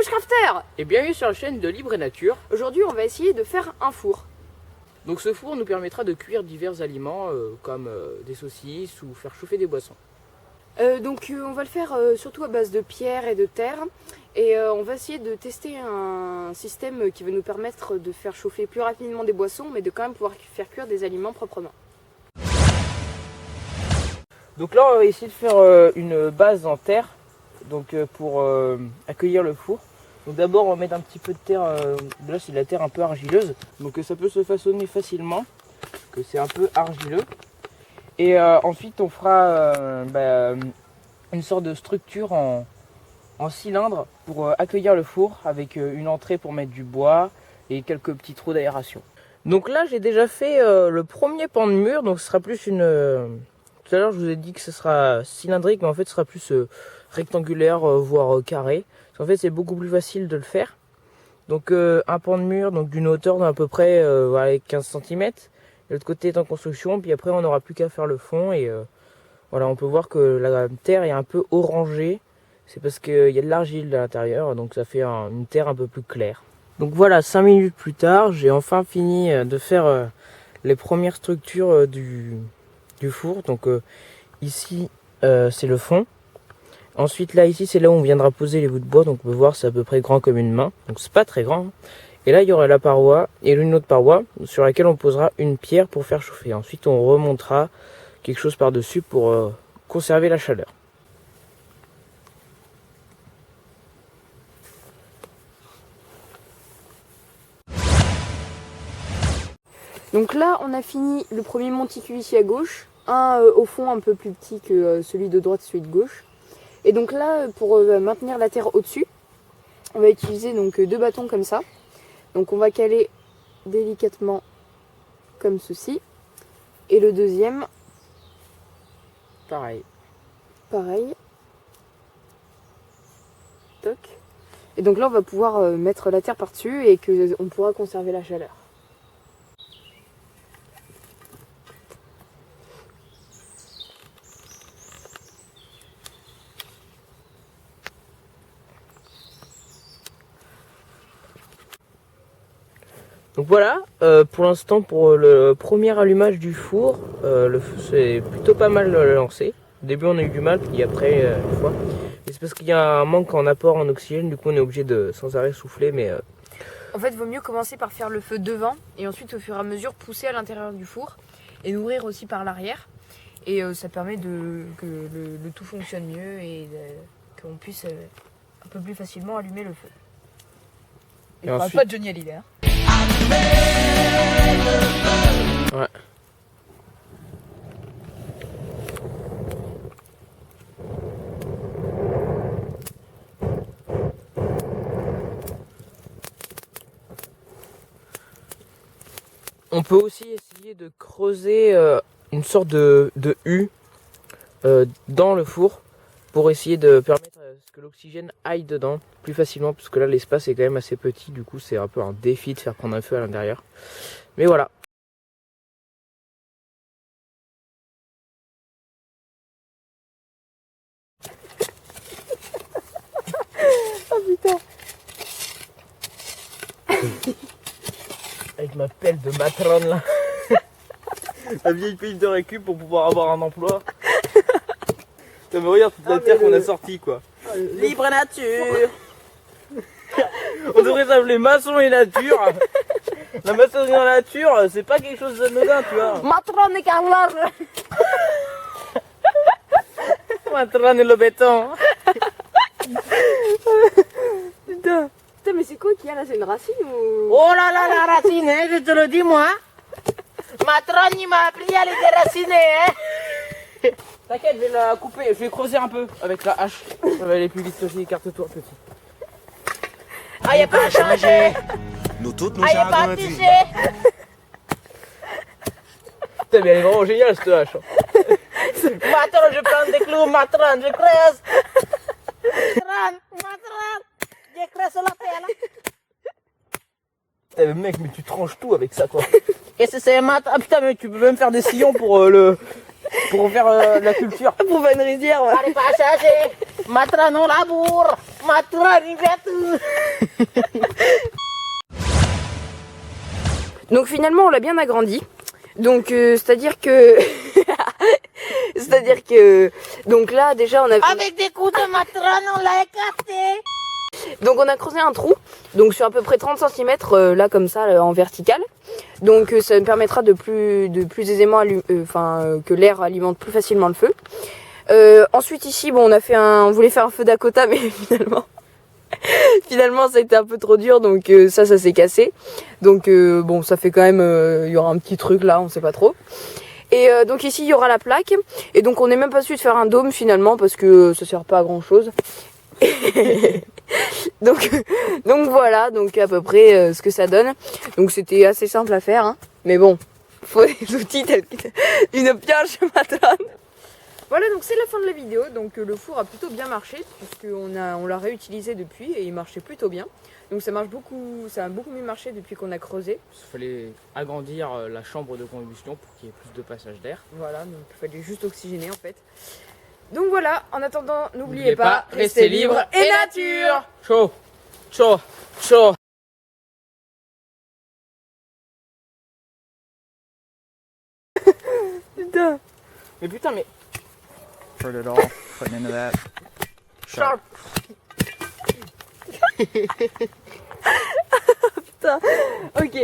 Bushcrafter! Et bienvenue sur la chaîne de Libre et Nature. Aujourd'hui, on va essayer de faire un four. Donc ce four nous permettra de cuire divers aliments comme des saucisses ou faire chauffer des boissons. On va le faire surtout à base de pierre et de terre. Et on va essayer de tester un système qui va nous permettre de faire chauffer plus rapidement des boissons, mais de quand même pouvoir faire cuire des aliments proprement. Donc là on va essayer de faire une base en terre pour accueillir le four. Donc d'abord on va mettre un petit peu de terre, là c'est de la terre un peu argileuse, donc ça peut se façonner facilement, que c'est un peu argileux. Et ensuite on fera une sorte de structure en cylindre pour accueillir le four avec une entrée pour mettre du bois et quelques petits trous d'aération. Donc là j'ai déjà fait le premier pan de mur, donc ce sera plus une... Tout à l'heure je vous ai dit que ce sera cylindrique, mais en fait ce sera plus rectangulaire, voire carré. En fait c'est beaucoup plus facile de le faire. Donc un pan de mur donc d'une hauteur d'à peu près 15 cm. L'autre côté est en construction, puis après on n'aura plus qu'à faire le fond et voilà, on peut voir que la terre est un peu orangée. C'est parce qu'il y a de l'argile à l'intérieur, donc ça fait une terre un peu plus claire. Donc voilà, 5 minutes plus tard, j'ai enfin fini de faire les premières structures du four. Donc ici c'est le fond. Ensuite là ici c'est là où on viendra poser les bouts de bois, donc on peut voir c'est à peu près grand comme une main, donc c'est pas très grand. Et là il y aura la paroi et une autre paroi sur laquelle on posera une pierre pour faire chauffer. Ensuite on remontera quelque chose par dessus pour conserver la chaleur. Donc là on a fini le premier monticule ici à gauche, un au fond un peu plus petit que celui de droite, celui de gauche. Et donc là, pour maintenir la terre au-dessus, on va utiliser donc 2 bâtons comme ça. Donc on va caler délicatement comme ceci. Et le deuxième, Pareil. Pareil. Toc. Et donc là, on va pouvoir mettre la terre par-dessus et on pourra conserver la chaleur. Donc voilà, pour l'instant pour le premier allumage du four, le feu c'est plutôt pas mal lancé. Au début on a eu du mal, puis après une fois. Et c'est parce qu'il y a un manque en apport en oxygène, du coup on est obligé de sans arrêt souffler. Mais En fait, il vaut mieux commencer par faire le feu devant et ensuite au fur et à mesure pousser à l'intérieur du four et ouvrir aussi par l'arrière. Et ça permet que le tout fonctionne mieux et qu'on puisse un peu plus facilement allumer le feu. Et je parle pas de Johnny Hallyday. ouais. On peut aussi essayer de creuser une sorte de U dans le four pour essayer de permettre à ce que l'oxygène aille dedans plus facilement, parce que là l'espace est quand même assez petit, du coup c'est un peu un défi de faire prendre un feu à l'intérieur. Mais voilà. Oh putain. Avec ma pelle de matrone là. La vieille pile de récup pour pouvoir avoir un emploi. Mais regarde toute la terre qu'on a sortie quoi. Libre et nature. On devrait s'appeler maçon et nature. La maçonnerie en nature, c'est pas quelque chose d'anodin, tu vois. Matron et Carla. Matrone et le béton. Putain. Putain, mais c'est quoi qu'il y a là? C'est une racine ou... Oh là là, la racine, hein, je te le dis moi. Matrone, il m'a appris à les déraciner, hein. T'inquiète, je vais la couper, je vais creuser un peu avec la hache. Ça va aller plus vite aussi, écarte-toi petit. Ah, y'a pas à changer. Nous toutes nous Y'a pas à tricher. Putain, mais elle est vraiment géniale cette hache. Matrone, je prends des clous, matrone, je creuse. Matrone, je creuse la pelle. Putain, mais mec, mais tu tranches tout avec ça, quoi. Et c'est matrone. Ah putain, mais tu peux même faire des sillons pour faire la culture. Pour faire une rizière, ouais. Allez pas chercher. Matrone, on laboure. matron, il va tout. Donc finalement on l'a bien agrandi. Donc c'est-à-dire que donc là déjà on a Avec des coups de matron, on l'a écarté. donc on a creusé un trou donc sur à peu près 30 cm là comme ça en vertical. Donc ça me permettra de plus aisément que l'air alimente plus facilement le feu. Ensuite ici bon on voulait faire un feu d'Akota mais finalement ça a été un peu trop dur donc ça s'est cassé. Donc bon ça fait quand même il y aura un petit truc là, on sait pas trop. Et donc ici il y aura la plaque et donc on n'est même pas su de faire un dôme finalement parce que ça sert pas à grand chose. donc voilà donc à peu près ce que ça donne. Donc c'était assez simple à faire hein. Mais bon, faut des outils tels qu'une pioche matane. Voilà, donc c'est la fin de la vidéo. Donc le four a plutôt bien marché puisqu'on l'a réutilisé depuis et il marchait plutôt bien. Donc ça a beaucoup mieux marché depuis qu'on a creusé. Il fallait agrandir la chambre de combustion pour qu'il y ait plus de passage d'air. Voilà, donc il fallait juste oxygéner en fait. Donc voilà, en attendant, n'oubliez pas, restez libre et nature. Chaud, chaud, chaud. Putain. Mais putain, mais... Heard it all, putting into that. Sharp. Putain. Ok.